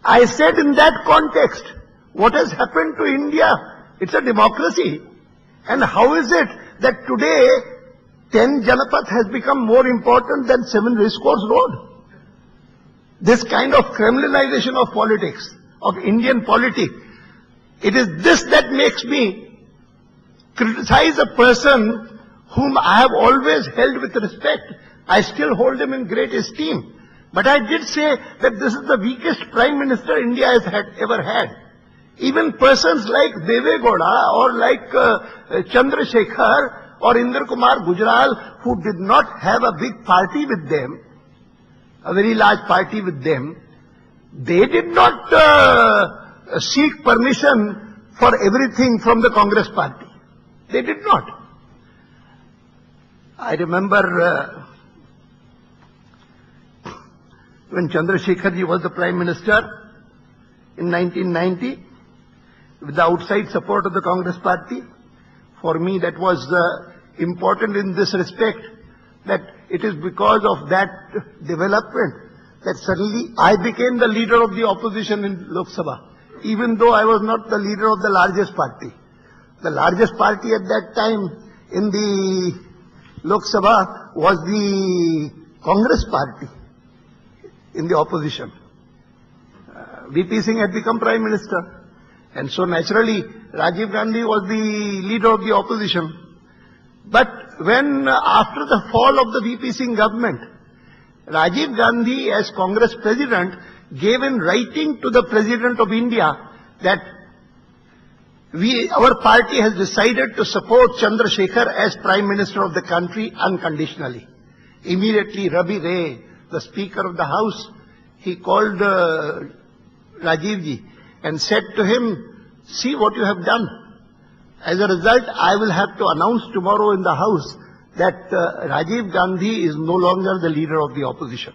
I said in that context, what has happened to India? It's a democracy. And how is it that today 10 Janapath has become more important than 7 Racecourse Road? This kind of Kremlinization of politics, of Indian politics, it is this that makes me criticize a person whom I have always held with respect. I still hold him in great esteem. But I did say that this is the weakest Prime Minister India has ever had. Even persons like Deve Gowda or like Chandrasekhar or Inder Kumar Gujral, who did not have a big party with them, a very large party with them, they did not seek permission for everything from the Congress party. They did not. I remember when Chandrasekhar ji was the Prime Minister in 1990, with the outside support of the Congress party. For me, that was important in this respect, that it is because of that development that suddenly I became the leader of the opposition in Lok Sabha, even though I was not the leader of the largest party. The largest party at that time in the Lok Sabha was the Congress party in the opposition. VP Singh had become Prime Minister. And so naturally, Rajiv Gandhi was the leader of the opposition. But when, after the fall of the VP Singh government, Rajiv Gandhi as Congress President gave in writing to the President of India that our party has decided to support Chandrasekhar as Prime Minister of the country unconditionally. Immediately, Rabi Ray, the Speaker of the House, he called Rajiv ji and said to him, see what you have done. As a result, I will have to announce tomorrow in the House that Rajiv Gandhi is no longer the leader of the opposition.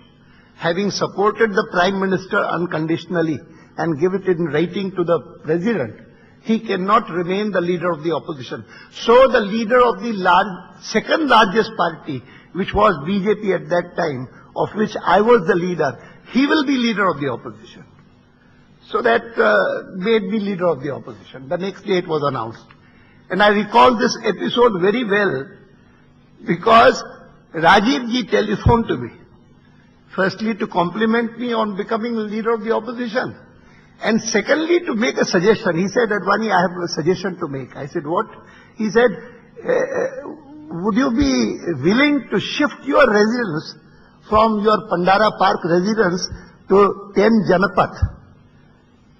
Having supported the Prime Minister unconditionally and give it in writing to the President, he cannot remain the leader of the opposition. So the leader of the second largest party, which was BJP at that time, of which I was the leader, he will be leader of the opposition. So that made me leader of the opposition. The next day it was announced. And I recall this episode very well because Rajiv ji telephoned to me. Firstly, to compliment me on becoming leader of the opposition. And secondly, to make a suggestion. He said, Advani, I have a suggestion to make. I said, what? He said, would you be willing to shift your residence from your Pandara Park residence to 10 Janapath?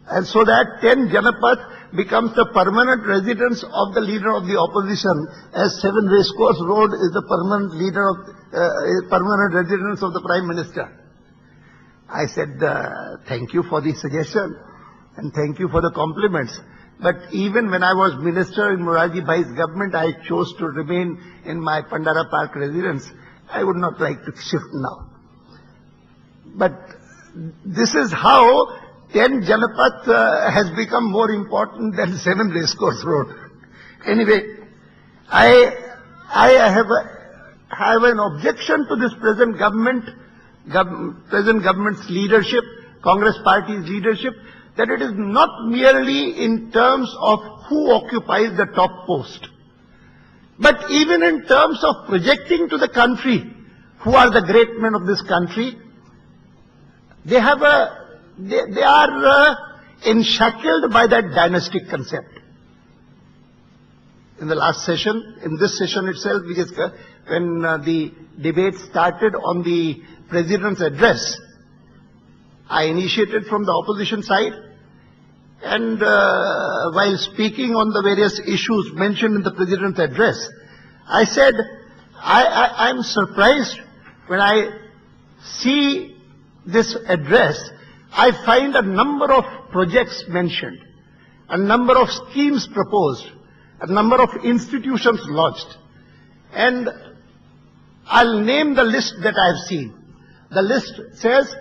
And so that 10 Janapath becomes the permanent residence of the leader of the opposition, as 7 Racecourse Road is the permanent leader of, permanent residence of the Prime Minister. I said, thank you for the suggestion and thank you for the compliments. But even when I was minister in Morarji Bhai's government, I chose to remain in my Pandara Park residence. I would not like to shift now. But this is how 10 Janapath has become more important than 7 Racecourse Road. Anyway, I have an objection to this present government's leadership, Congress party's leadership, that it is not merely in terms of who occupies the top post, but even in terms of projecting to the country who are the great men of this country. They are enshackled by that dynastic concept. In the last session, in this session itself, when the debate started on the President's address, I initiated from the opposition side, and while speaking on the various issues mentioned in the President's address, I said, I'm surprised when I see this address. I find a number of projects mentioned, a number of schemes proposed, a number of institutions launched. And I'll name the list that I've seen. The list says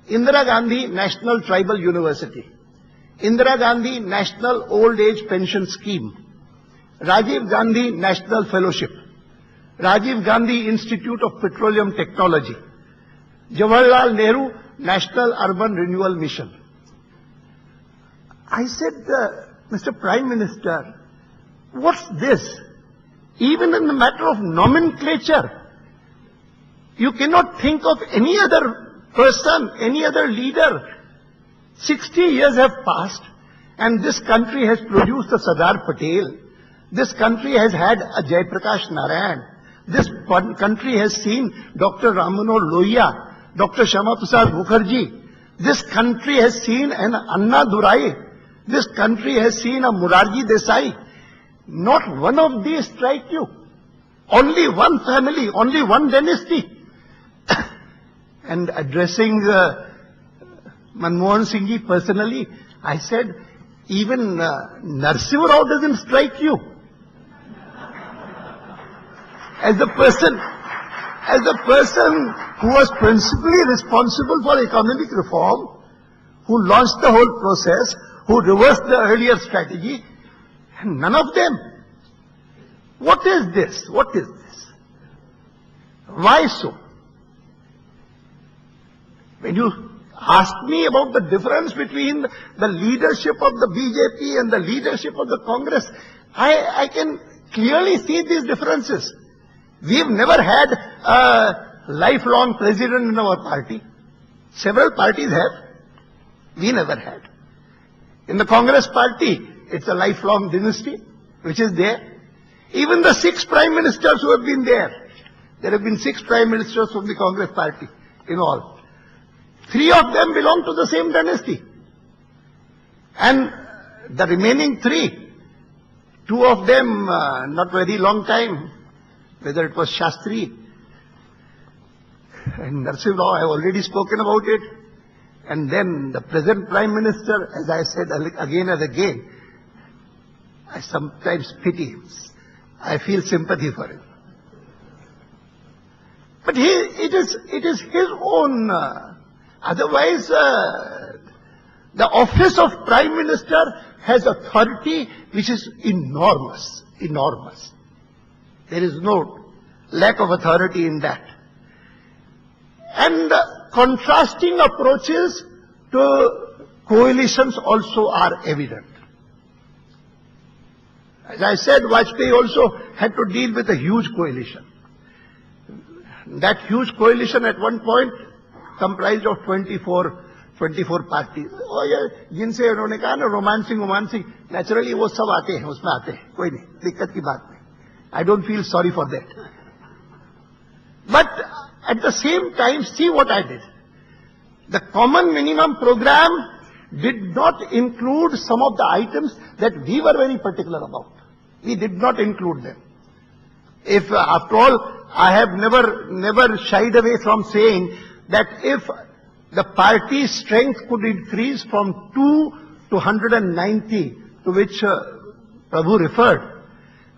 Indira Gandhi National Tribal University, Indira Gandhi National Old Age Pension Scheme, Rajiv Gandhi National Fellowship, Rajiv Gandhi Institute of Petroleum Technology, Jawaharlal Nehru National Urban Renewal Mission, I said, Mr. Prime Minister, what's this? Even in the matter of nomenclature, you cannot think of any other person, any other leader. 60 years have passed, and this country has produced a Sardar Patel. This country has had a Jayaprakash Narayan. This country has seen Dr. Ramano Lohia, Dr. Shyama Prasad Mukherjee. This country has seen an Anna Durai. This country has seen a Morarji Desai. Not one of these strike you. Only one family, only one dynasty. And addressing Manmohan Singh ji personally, I said, even Narasimha Rao doesn't strike you. As the person who was principally responsible for economic reform, who launched the whole process, who reversed the earlier strategy, and none of them. What is this? What is this? Why so? When you ask me about the difference between the leadership of the BJP and the leadership of the Congress, I can clearly see these differences. We've never had a lifelong president in our party. Several parties have. We never had. In the Congress party, it's a lifelong dynasty, which is there. Even the 6 prime ministers who have been there have been 6 prime ministers from the Congress party in all. 3 of them belong to the same dynasty. And the remaining 3, 2 of them, not very long time, whether it was Shastri and Narasimha Rao, I have already spoken about it. And then the present Prime Minister, as I said again and again, I sometimes pity him. I feel sympathy for him. But it is his own. Otherwise, the office of Prime Minister has authority which is enormous, enormous. There is no lack of authority in that. And contrasting approaches to coalitions also are evident. As I said, Vajpayee also had to deal with a huge coalition. That huge coalition at one point comprised of 24 parties. और ये जिनसे उन्होंने कहा ना romancing, naturally वो सब आते हैं, उसमें आते हैं, कोई नहीं, दिक्कत की बात नहीं. I don't feel sorry for that. But at the same time, see what I did. The common minimum program did not include some of the items that we were very particular about. We did not include them. If, after all, I have never shied away from saying that if the party's strength could increase from 2 to 190, to which Prabhu referred,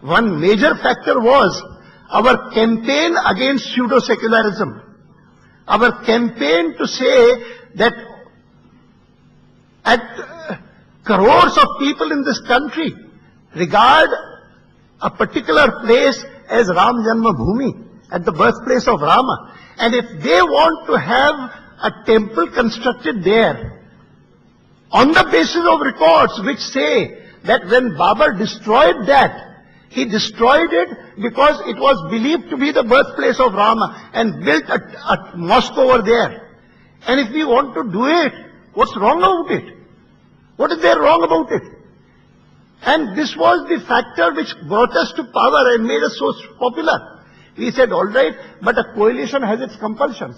one major factor was our campaign against pseudo-secularism. Our campaign to say that crores of people in this country regard a particular place as Ram Janma Bhoomi, at the birthplace of Rama. And if they want to have a temple constructed there, on the basis of records which say that when Babur destroyed that, he destroyed it because it was believed to be the birthplace of Rama and built a mosque over there. And if we want to do it, what's wrong about it? What is there wrong about it? And this was the factor which brought us to power and made us so popular. We said, all right, but a coalition has its compulsions.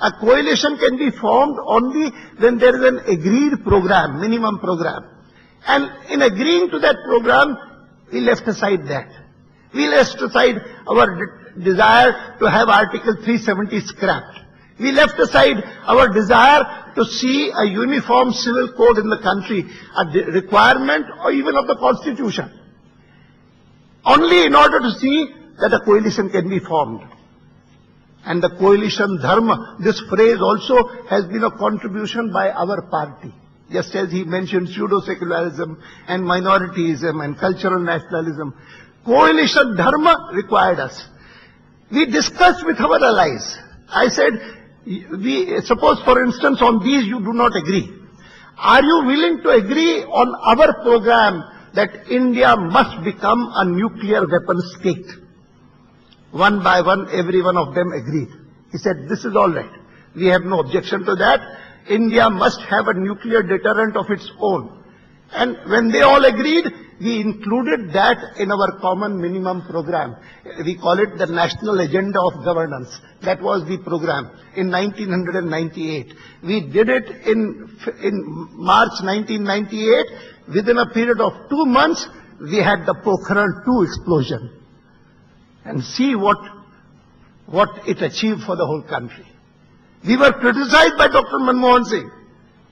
A coalition can be formed only when there is an agreed program, minimum program. And in agreeing to that program, we left aside that. We left aside our desire to have Article 370 scrapped. We left aside our desire to see a uniform civil code in the country, a requirement or even of the Constitution, only in order to see that a coalition can be formed. And the coalition dharma, this phrase also has been a contribution by our party. Just as he mentioned pseudo-secularism and minorityism and cultural nationalism, coalition dharma required us. We discussed with our allies. I said, suppose for instance on these you do not agree. Are you willing to agree on our program that India must become a nuclear weapon state? One by one, every one of them agreed. He said, this is all right. We have no objection to that. India must have a nuclear deterrent of its own. And when they all agreed, we included that in our common minimum program. We call it the National Agenda of Governance. That was the program in 1998. We did it in March 1998. Within a period of 2 months, we had the Pokhran 2 explosion. And see what it achieved for the whole country. We were criticized by Dr. Manmohan Singh,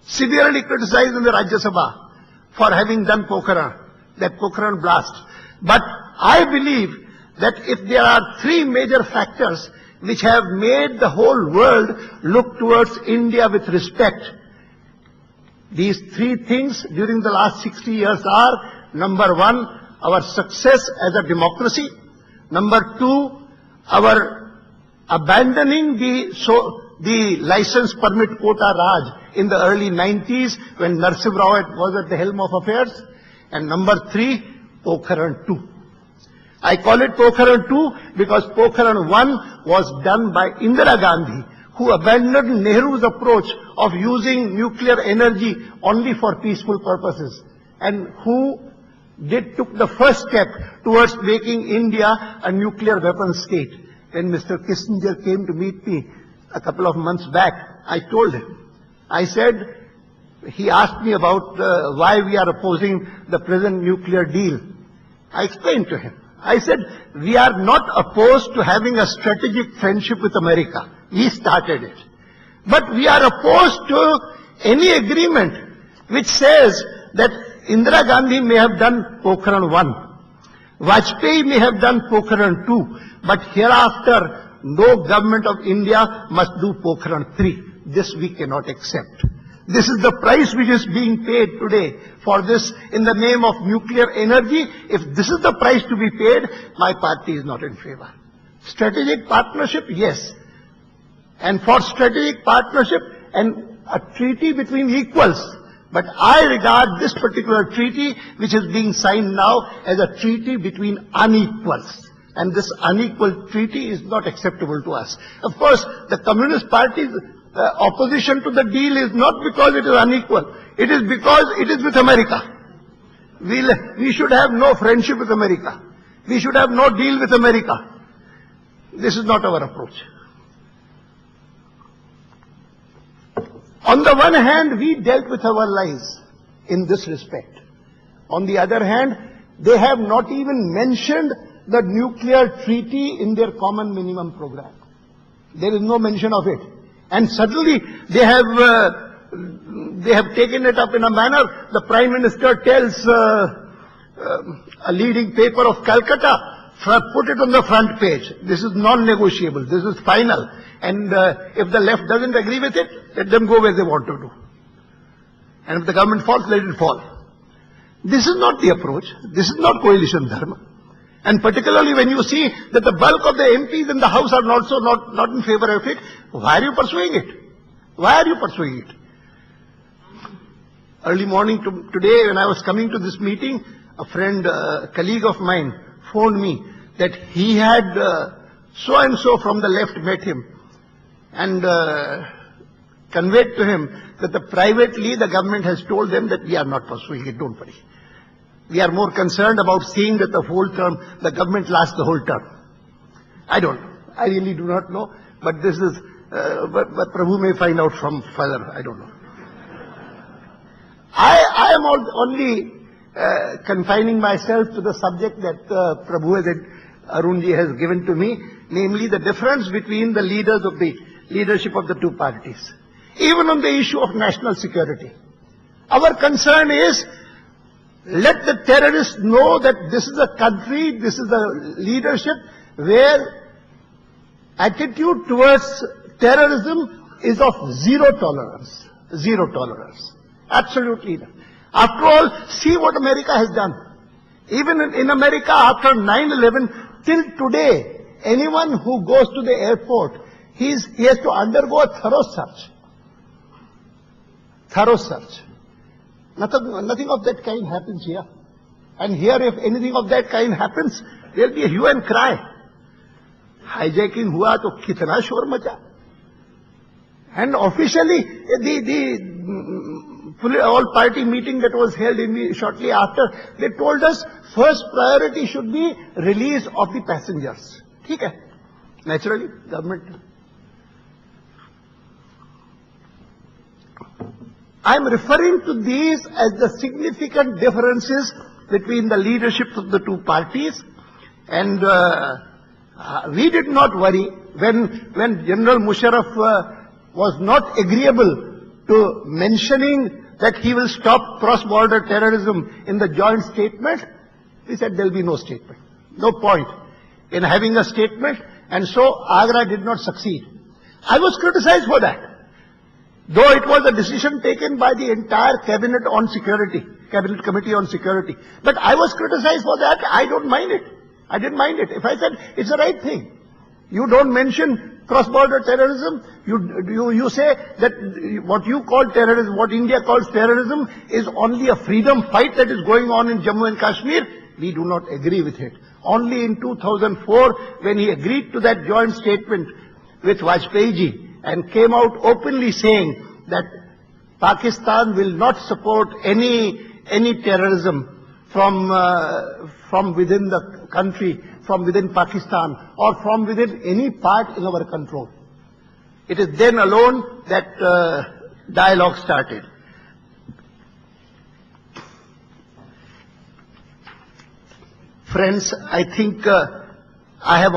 severely criticized in the Rajya Sabha for having done Pokhran, that Pokhran blast. But I believe that if there are 3 major factors which have made the whole world look towards India with respect, these 3 things during the last 60 years are, number 1, our success as a democracy. Number 2, our abandoning the license permit quota Raj in the early 90s when Narsimha Rao was at the helm of affairs. And number 3, Pokhran 2. I call it Pokhran 2 because Pokhran 1 was done by Indira Gandhi, who abandoned Nehru's approach of using nuclear energy only for peaceful purposes, and who took the first step towards making India a nuclear weapon state. When Mr. Kissinger came to meet me a couple of months back, I told him, I said, he asked me about why we are opposing the present nuclear deal. I explained to him. I said, we are not opposed to having a strategic friendship with America. We started it. But we are opposed to any agreement which says that Indira Gandhi may have done Pokhran 1, Vajpayee may have done Pokhran 2, but hereafter no government of India must do Pokhran 3. This we cannot accept. This is the price which is being paid today for this in the name of nuclear energy. If this is the price to be paid, my party is not in favor. Strategic partnership, yes. And for strategic partnership and a treaty between equals. But I regard this particular treaty, which is being signed now, as a treaty between unequals. And this unequal treaty is not acceptable to us. Of course, the Communist Party's opposition to the deal is not because it is unequal. It is because it is with America. We should have no friendship with America. We should have no deal with America. This is not our approach. On the one hand, we dealt with our allies in this respect. On the other hand, they have not even mentioned the nuclear treaty in their common minimum program. There is no mention of it. And suddenly they have taken it up in a manner. The Prime Minister tells a leading paper of Calcutta, put it on the front page. This is non-negotiable. This is final. And if the left doesn't agree with it, let them go where they want to do. And if the government falls, let it fall. This is not the approach. This is not coalition dharma. And particularly when you see that the bulk of the MPs in the House are also not in favor of it, why are you pursuing it? Why are you pursuing it? Early morning today, when I was coming to this meeting, a friend, a colleague of mine, phoned me that he had so-and-so from the left met him and conveyed to him that privately the government has told them that we are not pursuing it, don't worry. We are more concerned about seeing that the whole term, the government lasts the whole term. I don't know. I really do not know. But this is, but Prabhu may find out from further. I don't know. I am only confining myself to the subject that Prabhu Arunji has given to me, namely the difference between the leaders of the leadership of the two parties. Even on the issue of national security. Our concern is, let the terrorists know that this is a country, this is a leadership where attitude towards terrorism is of zero tolerance. Zero tolerance. Absolutely. After all, see what America has done. Even in America, after 9/11, till today, anyone who goes to the airport, he has to undergo a thorough search. Thorough search. Nothing of that kind happens here. And here, if anything of that kind happens, there'll be a hue and cry. Hijacking hua to kitna shor macha. And officially, the all-party meeting that was held shortly after, they told us first priority should be release of the passengers. ठीक है? Naturally, government. I am referring to these as the significant differences between the leadership of the two parties, and we did not worry when General Musharraf was not agreeable to mentioning that he will stop cross-border terrorism in the joint statement. We said there will be no statement, no point in having a statement, and so Agra did not succeed. I was criticized for that, though it was a decision taken by the entire cabinet on security, cabinet committee on security. But I was criticized for that. I don't mind it. I didn't mind it. If I said it's the right thing, you don't mention cross-border terrorism. You say that what you call terrorism, what India calls terrorism, is only a freedom fight that is going on in Jammu and Kashmir. We do not agree with it. Only in 2004, when he agreed to that joint statement with Vajpayee ji and came out openly saying that Pakistan will not support any terrorism from within the country, from within Pakistan, or from within any part in our control. It is then alone that dialogue started. Friends, I think I have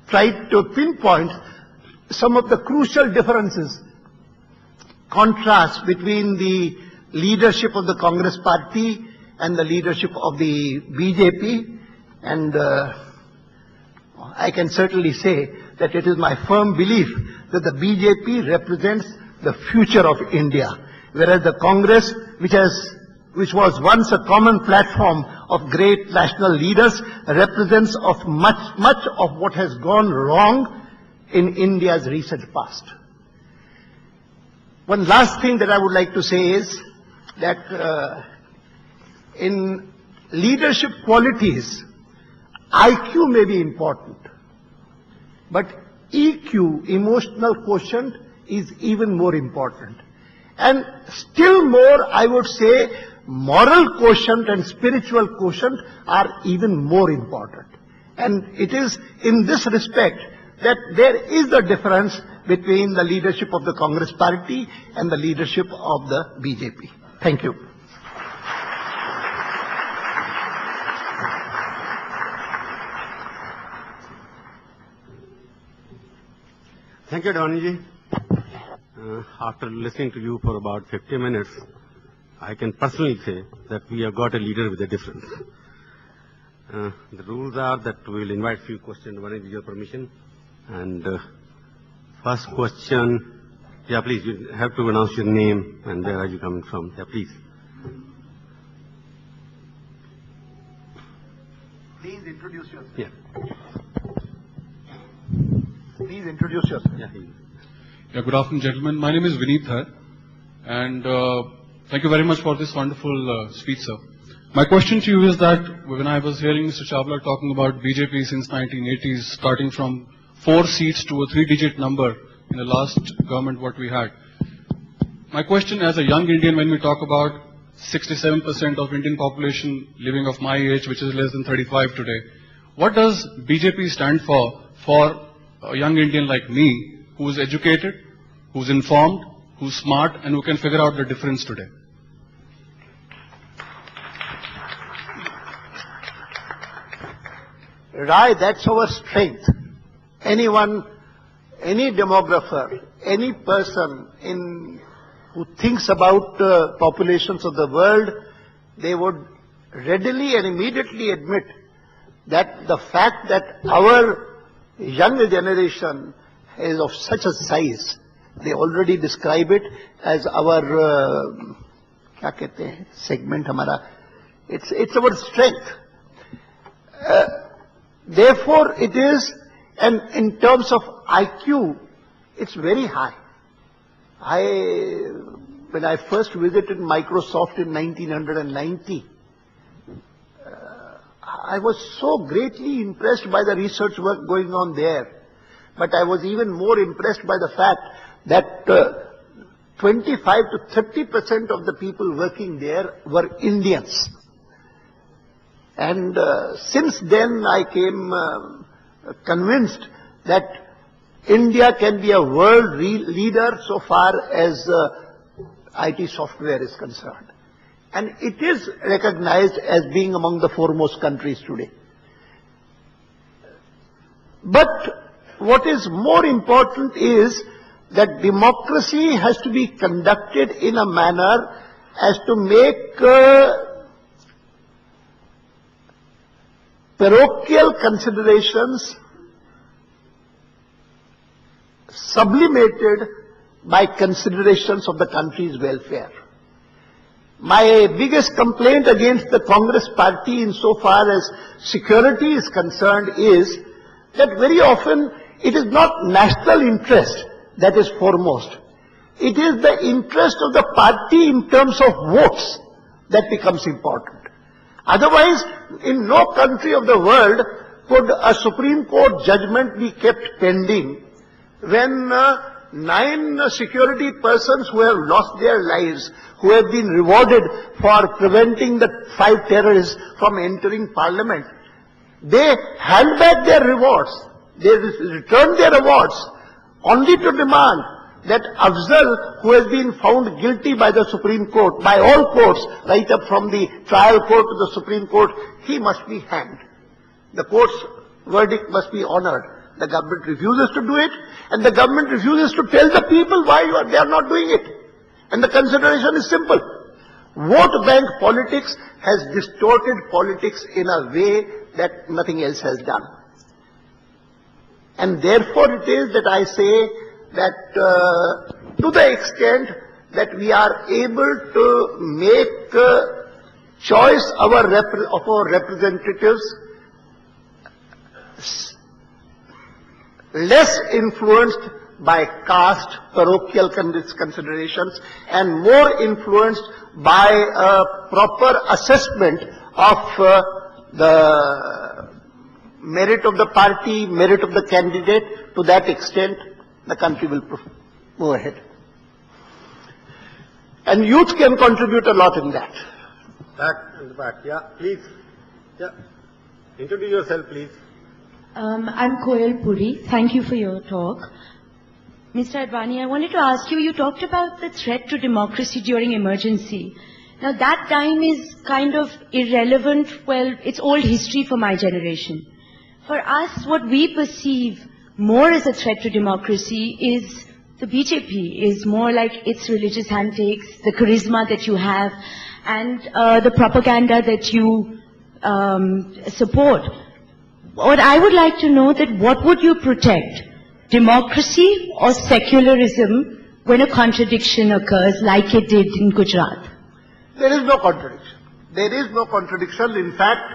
tried to pinpoint some of the crucial differences, contrasts between the leadership of the Congress party and the leadership of the BJP, and I can certainly say that it is my firm belief that the BJP represents the future of India, whereas the Congress, which was once a common platform of great national leaders, represents of much of what has gone wrong in India's recent past. One last thing that I would like to say is that in leadership qualities, IQ may be important, but EQ, emotional quotient, is even more important. And still more, I would say, moral quotient and spiritual quotient are even more important. And it is in this respect that there is a difference between the leadership of the Congress party and the leadership of the BJP. Thank you. Thank you, Advani ji. After listening to you for about 50 minutes, I can personally say that we have got a leader with a difference. The rules are that we will invite few questions, one with your permission. And first question, yeah, please, you have to announce your name and where are you coming from. Yeah, please. Please introduce yourself. Yeah. Please introduce yourself. Yeah, good afternoon, gentlemen. My name is Vineet Thar, and thank you very much for this wonderful speech, sir. My question to you is that when I was hearing Mr. Chawla talking about BJP since 1980s, starting from 4 seats to a 3-digit number in the last government what we had. My question as a young Indian, when we talk about 67% of Indian population living of my age, which is less than 35 today, what does BJP stand for a young Indian like me, who is educated, who's informed, who's smart, and who can figure out the difference today? Right, that's our strength. Anyone, any demographer, any person who thinks about populations of the world, they would readily and immediately admit that the fact that our younger generation is of such a size, they already describe it as our क्या कहते हैं segment हमारा, it's our strength. Therefore it is, and in terms of IQ, it's very high. when I first visited Microsoft in 1990, I was so greatly impressed by the research work going on there. But I was even more impressed by the fact that 25 to 30% of the people working there were Indians. And since then I came convinced that India can be a world leader so far as IT software is concerned. And it is recognized as being among the foremost countries today. But what is more important is that democracy has to be conducted in a manner as to make parochial considerations sublimated by considerations of the country's welfare. My biggest complaint against the Congress party insofar as security is concerned is that very often it is not national interest that is foremost. It is the interest of the party in terms of votes that becomes important. Otherwise, in no country of the world could a Supreme Court judgment be kept pending when 9 security persons who have lost their lives, who have been rewarded for preventing the 5 terrorists from entering Parliament, they held back their rewards. They returned their awards only to demand that Afzal, who has been found guilty by the Supreme Court, by all courts, right up from the trial court to the Supreme Court, he must be hanged. The court's verdict must be honored. The government refuses to do it, and the government refuses to tell the people why they are not doing it. And the consideration is simple. Vote bank politics has distorted politics in a way that nothing else has done. And therefore it is that I say that to the extent that we are able to make choice of our representatives less influenced by caste, parochial considerations, and more influenced by a proper assessment of the merit of the party, merit of the candidate. To that extent, the country will move ahead. And youth can contribute a lot in that. Back in the back, yeah, please. Yeah. Introduce yourself, please. I'm Koyal Puri. Thank you for your talk. Mr. Advani, I wanted to ask you, you talked about the threat to democracy during emergency. Now that time is kind of irrelevant, well, it's old history for my generation. For us, what we perceive more as a threat to democracy is the BJP, is more like its religious handshakes, the charisma that you have, and the propaganda that you support. What I would like to know that what would you protect? Democracy or secularism when a contradiction occurs like it did in Gujarat? There is no contradiction. There is no contradiction. In fact,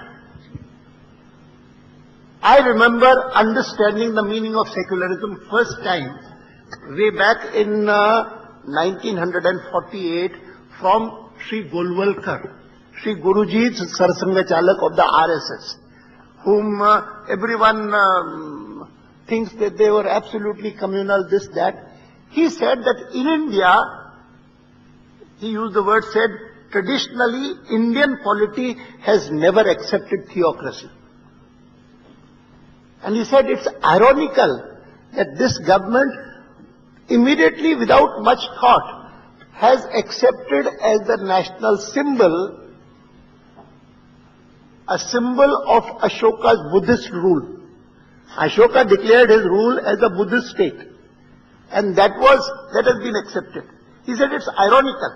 I remember understanding the meaning of secularism first time way back in 1948 from Sri Golwalkar, Sri Guruji's Sarsanga Chalak of the RSS, whom everyone thinks that they were absolutely communal, this, that. He said that in India, he used the word, said, traditionally Indian polity has never accepted theocracy. And he said it's ironical that this government immediately, without much thought, has accepted as the national symbol a symbol of Ashoka's Buddhist rule. Ashoka declared his rule as a Buddhist state. And that has been accepted. He said it's ironical.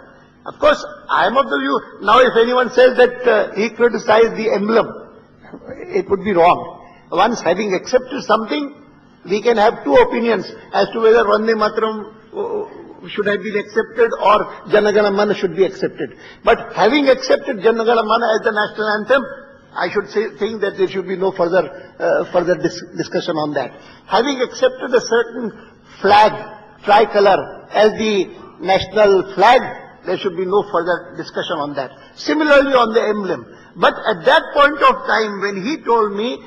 Of course, I am of the view, now if anyone says that he criticized the emblem, it would be wrong. Once having accepted something, we can have two opinions as to whether Vande Mataram should have been accepted or Jana Gana Mana should be accepted. But having accepted Jana Gana Mana as the national anthem, I should think that there should be no further discussion on that. Having accepted a certain flag, tricolor, as the national flag, there should be no further discussion on that. Similarly on the emblem. But at that point of time when he told me,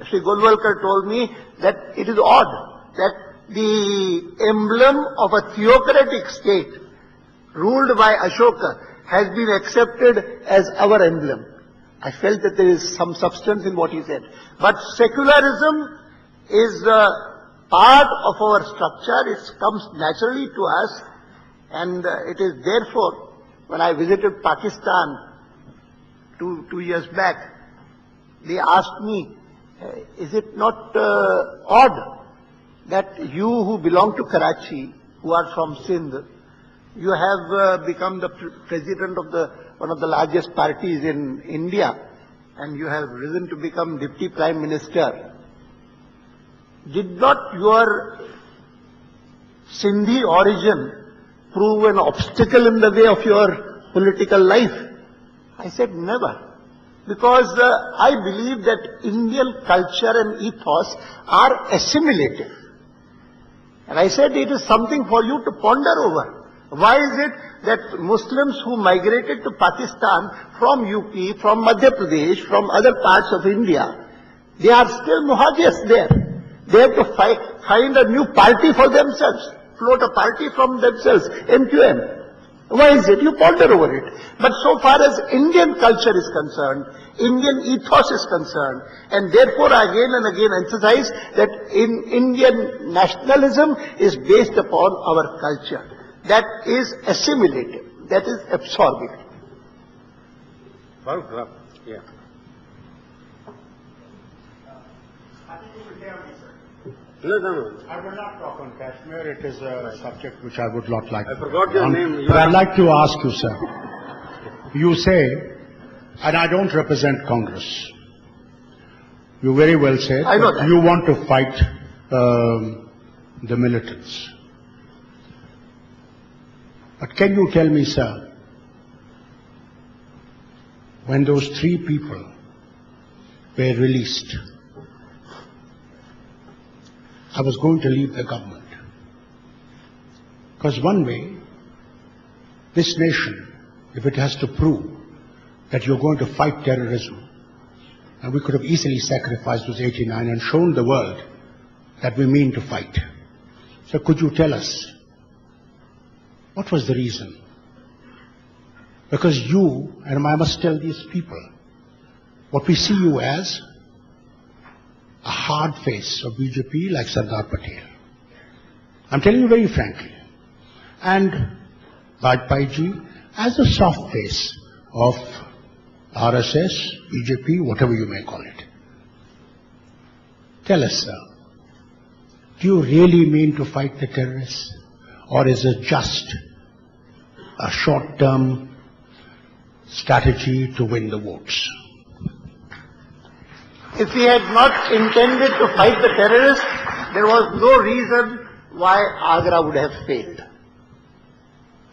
Sri Golwalkar told me that it is odd that the emblem of a theocratic state ruled by Ashoka has been accepted as our emblem. I felt that there is some substance in what he said. But secularism is part of our structure. It comes naturally to us. And it is therefore, when I visited Pakistan two years back, they asked me, is it not odd that you who belong to Karachi, who are from Sindh, you have become the president of one of the largest parties in India, and you have risen to become Deputy Prime Minister. Did not your Sindhi origin prove an obstacle in the way of your political life? I said, never. Because I believe that Indian culture and ethos are assimilative. And I said, it is something for you to ponder over. Why is it that Muslims who migrated to Pakistan from UP, from Madhya Pradesh, from other parts of India, they are still muhajirs there. They have to find a new party for themselves, float a party from themselves, MQM. Why is it? You ponder over it. But so far as Indian culture is concerned, Indian ethos is concerned, and therefore I again and again emphasize that in Indian nationalism is based upon our culture. That is assimilative. That is absorbing. Yeah. No. I will not talk on Kashmir. It is a subject which I would not like I forgot your name. But I'd like to ask you, sir. You say, and I don't represent Congress. You very well said I know that that. you want to fight the militants. But can you tell me, sir, when those 3 people were released, I was going to leave the government. Because one way, this nation, if it has to prove that you're going to fight terrorism, and we could have easily sacrificed those 89 and shown the world that we mean to fight. So could you tell us, what was the reason? Because you, and I must tell these people, what we see you as, a hard face of BJP like Sardar Patel. I'm telling you very frankly. And Vajpayee as a soft face of RSS, BJP, whatever you may call it. Tell us, sir, do you really mean to fight the terrorists? Or is it just a short-term strategy to win the votes? If we had not intended to fight the terrorists, there was no reason why Agra would have failed.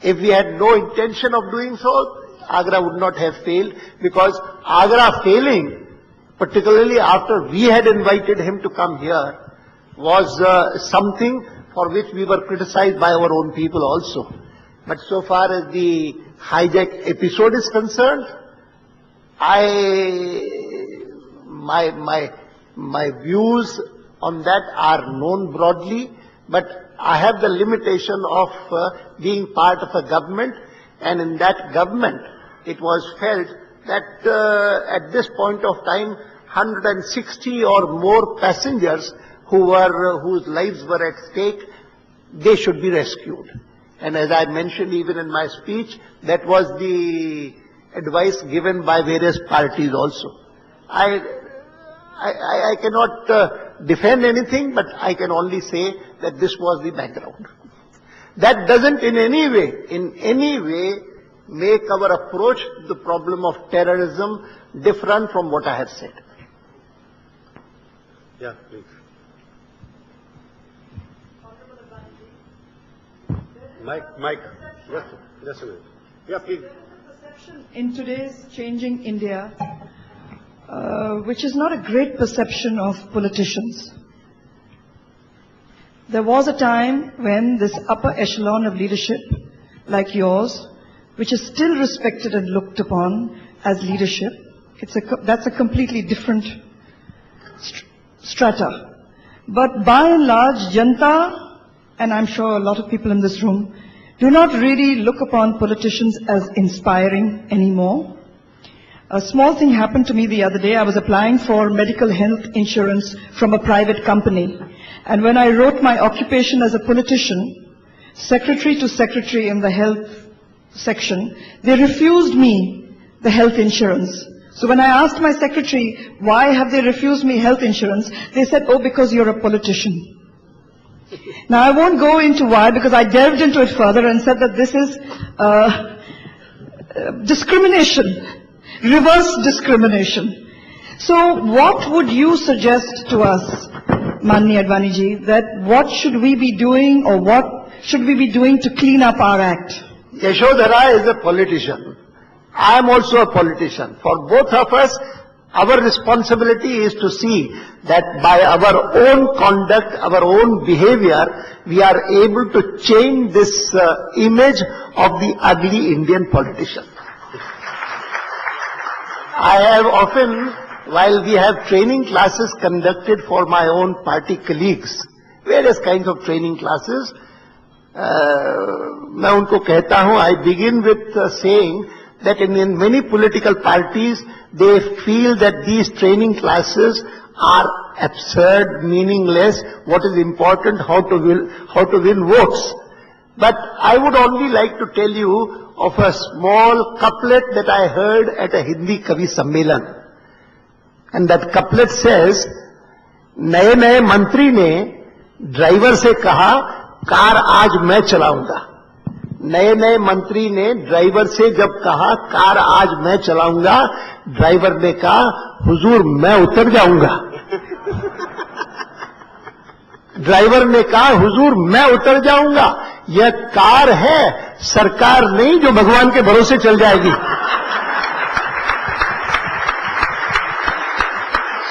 If we had no intention of doing so, Agra would not have failed, because Agra failing, particularly after we had invited him to come here, was something for which we were criticized by our own people also. But so far as the hijack episode is concerned, my views on that are known broadly, but I have the limitation of being part of a government, and in that government it was felt that at this point of time 160 or more passengers whose lives were at stake, they should be rescued. And as I mentioned even in my speech, that was the advice given by various parties also. I cannot defend anything, but I can only say that this was the background. That doesn't in any way make our approach to the problem of terrorism different from what I have said. Yeah, please. Mike, just a minute. Yeah, please. Perception in today's changing India, which is not a great perception of politicians. There was a time when this upper echelon of leadership like yours, which is still respected and looked upon as leadership, that's a completely different strata. But by and large, Janta, and I'm sure a lot of people in this room, do not really look upon politicians as inspiring anymore. A small thing happened to me the other day. I was applying for medical health insurance from a private company. And when I wrote my occupation as a politician, secretary to secretary in the health section, they refused me the health insurance. So when I asked my secretary, why have they refused me health insurance? They said, oh, because you're a politician. Now I won't go into why, because I delved into it further and said that this is discrimination, reverse discrimination. So what would you suggest to us, Manni Advani ji, that what should we be doing, or what should we be doing to clean up our act? Yashodhara is a politician. I am also a politician. For both of us, our responsibility is to see that by our own conduct, our own behavior, we are able to change this image of the ugly Indian politician. I have often, while we have training classes conducted for my own party colleagues, various kinds of training classes, मैं उनको कहता हूँ, I begin with saying that in many political parties, they feel that these training classes are absurd, meaningless. What is important, how to win votes. But I would only like to tell you of a small couplet that I heard at a Hindi Kavi Sammelan. And that couplet says, नए नए मंत्री ने driver से कहा, car आज मैं चलाऊंगा. नए नए मंत्री ने ड्राइवर से जब कहा, कार आज मैं चलाऊंगा, ड्राइवर ने कहा, हुजूर मैं उतर जाऊंगा. ड्राइवर ने कहा, हुजूर मैं उतर जाऊंगा. यह कार है, सरकार नहीं जो भगवान के भरोसे चल जाएगी.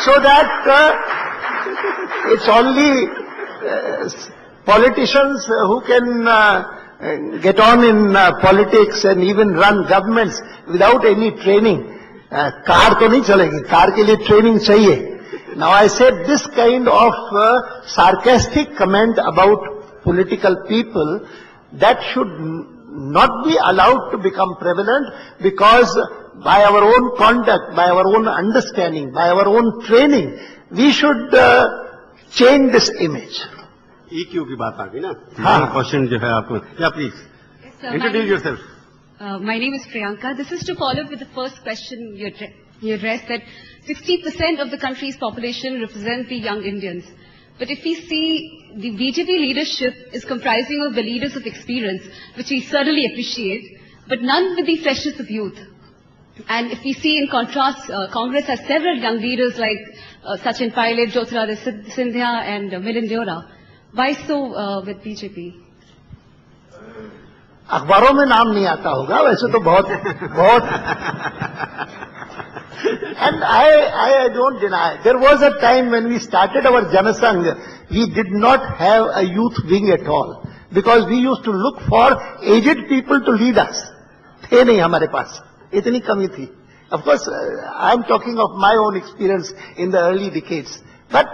So that it's only politicians who can get on in politics and even run governments without any training. Car तो नहीं चलेगी, कार के लिए training चाहिए. Now I said this kind of sarcastic comment about political people, that should not be allowed to become prevalent, because by our own conduct, by our own understanding, by our own training, we should change this image. EQ की बात आ गई ना? हाँ. Question जो है आपको, या please introduce yourself. My name is Priyanka. This is to follow up with the first question you addressed, that 60% of the country's population represent the young Indians. But if we see the BJP leadership is comprising of the leaders of experience, which we certainly appreciate, but none with the freshness of youth. And if we see in contrast, Congress has several young leaders like Sachin Pilot, Jyotiraditta Scindia and Milind Deora. Why so with BJP? अखबारों में नाम नहीं आता होगा, वैसे तो बहुत and I don't deny, there was a time when we started our Janasangh, we did not have a youth wing at all, because we used to look for aged people to lead us. थे नहीं हमारे पास, इतनी कमी थी. Of course, I am talking of my own experience in the early decades. But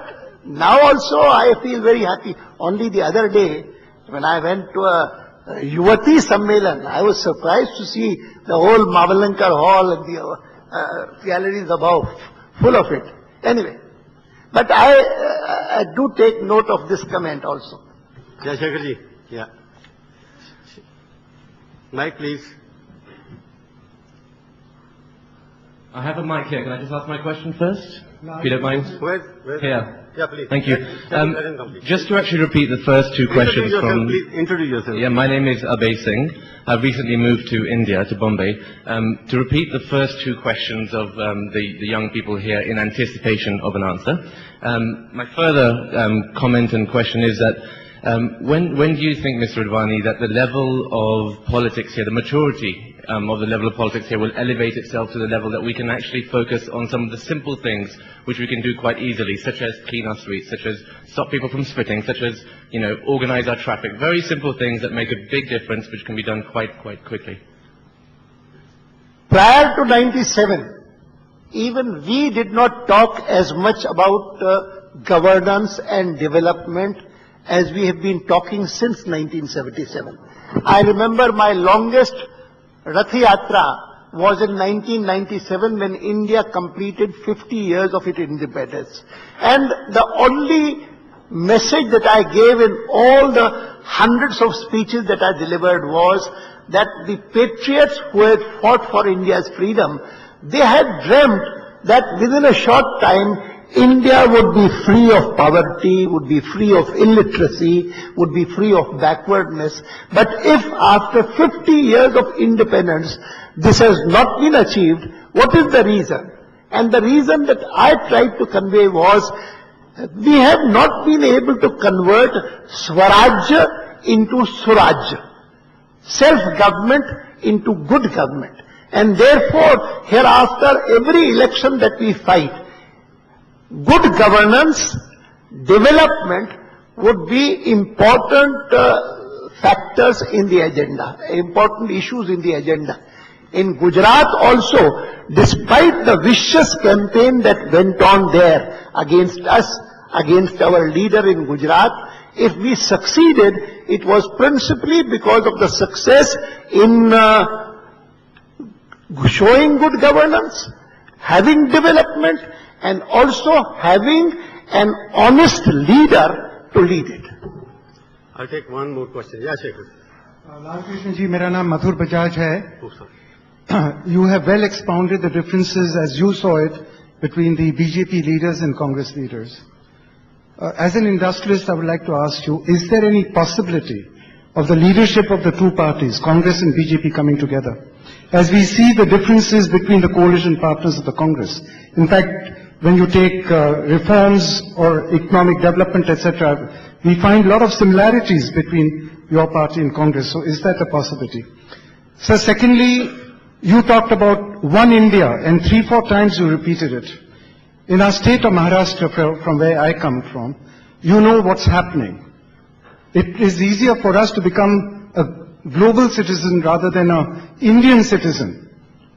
now also I feel very happy. Only the other day, when I went to a Yuvati Sammelan, I was surprised to see the whole Mavalankar Hall and the galleries above, full of it. Anyway, but I do take note of this comment also. Jayashankar ji, yeah. Mike, please. I have a mic here. Can I just ask my question first? If you don't mind. Where? Here. Yeah, please. Thank you. Let him complete. Just to actually repeat the first two questions from... Please introduce yourself. Yeah, my name is Abhay Singh. I've recently moved to India, to Bombay. To repeat the first two questions of the young people here in anticipation of an answer. My further comment and question is that when do you think, Mr. Advani, that the level of politics here, the maturity of the level of politics here will elevate itself to the level that we can actually focus on some of the simple things which we can do quite easily, such as clean our streets, such as stop people from spitting, such as, organize our traffic. Very simple things that make a big difference, which can be done quite quickly. Prior to 97, even we did not talk as much about governance and development as we have been talking since 1977. I remember my longest Rath Yatra was in 1997 when India completed 50 years of its independence. And the only message that I gave in all the hundreds of speeches that I delivered was that the patriots who had fought for India's freedom, they had dreamt that within a short time India would be free of poverty, would be free of illiteracy, would be free of backwardness. But if after 50 years of independence this has not been achieved, what is the reason? And the reason that I tried to convey was we have not been able to convert Swaraj into Suraj, self-government into good government. And therefore, hereafter, every election that we fight, good governance, development would be important factors in the agenda, important issues in the agenda. In Gujarat also, despite the vicious campaign that went on there against us, against our leader in Gujarat, if we succeeded, it was principally because of the success in showing good governance, having development, and also having an honest leader to lead it. I'll take one more question. Yeah, Shekhar. Lal Krishna ji, mera naam Madhur Bajaj hai. Oh, sorry. You have well expounded the differences as you saw it between the BJP leaders and Congress leaders. As an industrialist, I would like to ask you, is there any possibility of the leadership of the two parties, Congress and BJP, coming together? As we see the differences between the coalition partners of the Congress. In fact, when you take reforms or economic development, etc., we find a lot of similarities between your party and Congress. So is that a possibility? So secondly, you talked about one India, and 3-4 times you repeated it. In our state of Maharashtra, from where I come from, you know what's happening. It is easier for us to become a global citizen rather than an Indian citizen.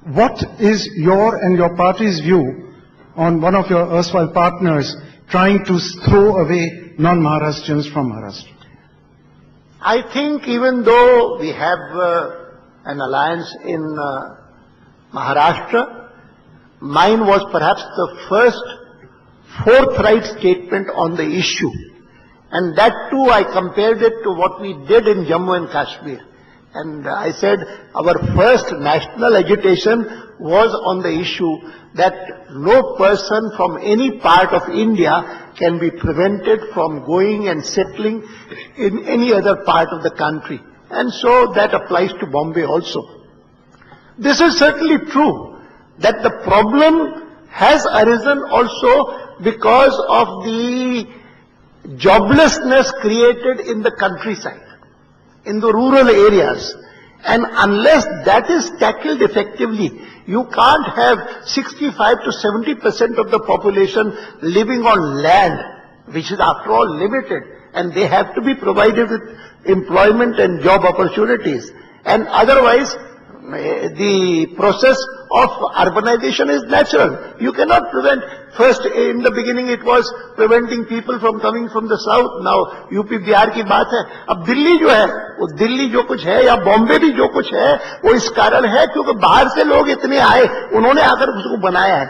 What is your and your party's view on one of your erstwhile partners trying to throw away non-Maharashtrians from Maharashtra? I think even though we have an alliance in Maharashtra, mine was perhaps the first forthright statement on the issue. And that too I compared it to what we did in Jammu and Kashmir. And I said our first national agitation was on the issue that no person from any part of India can be prevented from going and settling in any other part of the country. And so that applies to Bombay also. This is certainly true that the problem has arisen also because of the joblessness created in the countryside, in the rural areas. And unless that is tackled effectively, you can't have 65 to 70% of the population living on land, which is after all limited, and they have to be provided with employment and job opportunities. And otherwise, the process of urbanization is natural. You cannot prevent. First, in the beginning, it was preventing people from coming from the south. Now, UP, Bihar की बात है. अब दिल्ली जो है, वो दिल्ली जो कुछ है या बॉम्बे भी जो कुछ है, वो इस कारण है क्योंकि बाहर से लोग इतने आए, उन्होंने आकर उसको बनाया है.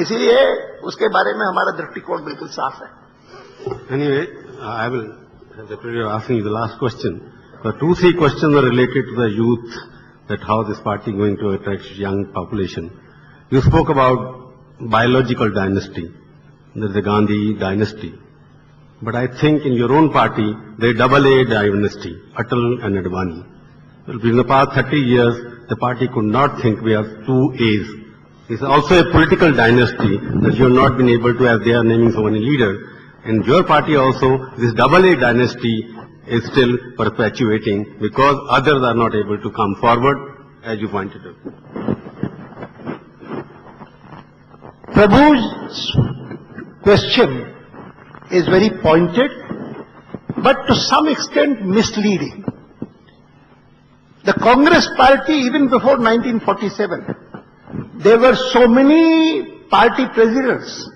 इसीलिए उसके बारे में हमारा दृष्टिकोण बिल्कुल साफ है. Anyway, I will have the pleasure of asking you the last question. But 2-3 questions are related to the youth, that how this party is going to attract young population. You spoke about biological dynasty. There is a Gandhi dynasty. But I think in your own party, there is AA dynasty, Atal and Advani. Well, in the past 30 years, the party could not think we have 2 A's. It's also a political dynasty that you have not been able to have their naming so many leaders. And your party also, this AA dynasty is still perpetuating because others are not able to come forward as you pointed out. Prabhu's question is very pointed, but to some extent misleading. The Congress party, even before 1947, there were so many party presidents.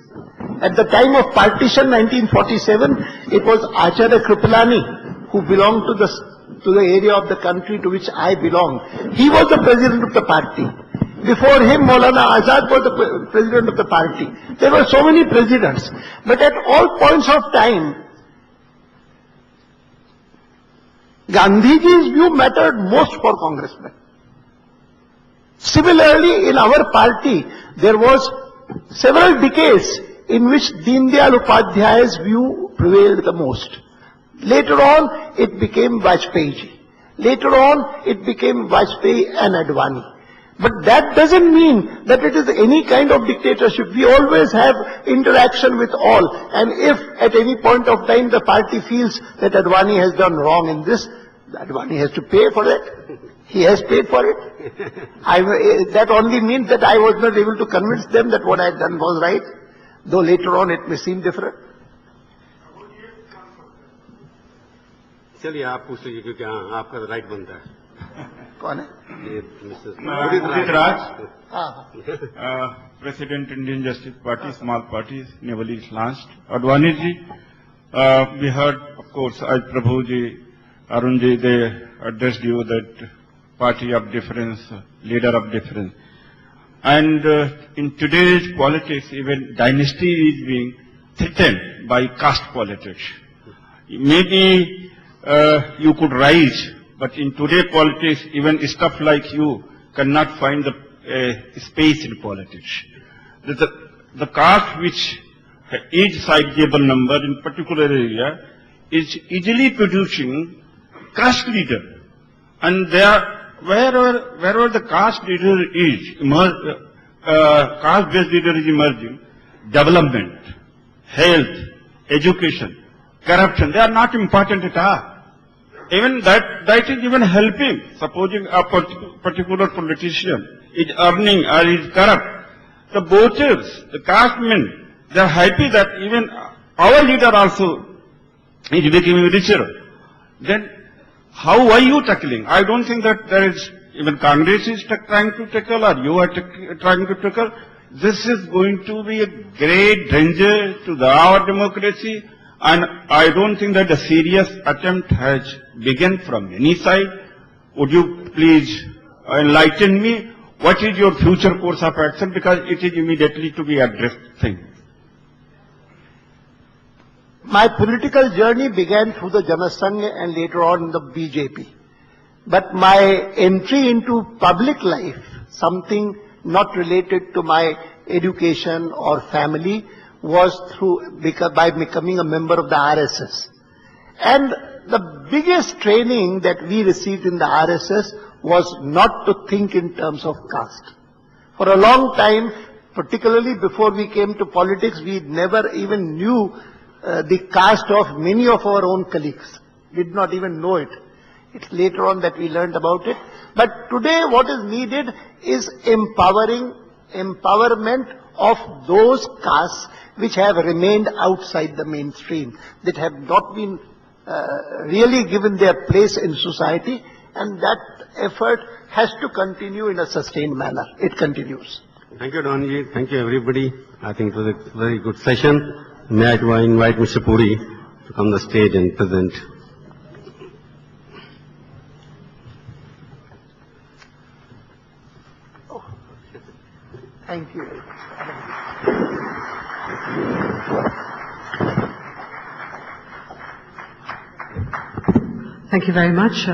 At the time of partition, 1947, it was Acharya Kripalani, who belonged to the area of the country to which I belong. He was the president of the party. Before him, Maulana Azad was the president of the party. There were so many presidents. But at all points of time, Gandhiji's view mattered most for congressmen. Similarly, in our party, there was several decades in which Deen Dayal Upadhyaya's view prevailed the most. Later on, it became Vajpayee. Later on, it became Vajpayee and Advani. But that doesn't mean that it is any kind of dictatorship. We always have interaction with all. And if at any point of time the party feels that Advani has done wrong in this, Advani has to pay for it. He has paid for it. That only means that I was not able to convince them that what I had done was right, though later on it may seem different. चलिए आप पूछ लीजिए क्योंकि आपका right बनता है. कौन है? ये मिस्टर Udit Raj, हाँ. President Indian Justice Party, small party, newly launched. Advani ji, we heard, of course, as Prabhu ji, Arun ji, they addressed you that party of difference, leader of difference. And in today's politics, even dynasty is being threatened by caste politics. Maybe you could rise, but in today's politics, even stuff like you cannot find the space in politics. The caste which each sizable number in particular area is easily producing caste leader. And there, wherever the caste leader is, caste-based leader is emerging, development, health, education, corruption, they are not important at all. Even that is even helping. Supposing a particular politician is earning or is corrupt, the voters, the castemen, they are happy that even our leader also is becoming richer. Then how are you tackling? I don't think that there is, even Congress is trying to tackle or you are trying to tackle. This is going to be a great danger to our democracy, and I don't think that a serious attempt has begun from any side. Would you please enlighten me? What is your future course of action? Because it is immediately to be addressed thing. My political journey began through the Jana Sangh and later on in the BJP. But my entry into public life, something not related to my education or family, was by becoming a member of the RSS. And the biggest training that we received in the RSS was not to think in terms of caste. For a long time, particularly before we came to politics, we never even knew the caste of many of our own colleagues. Did not even know it. It's later on that we learned about it. But today what is needed is empowerment of those castes which have remained outside the mainstream, that have not been really given their place in society, and that effort has to continue in a sustained manner. It continues. Thank you, Advani. Thank you, everybody. I think it was a very good session. May I invite Mr. Puri to come on the stage and present. Thank you. Thank you very much.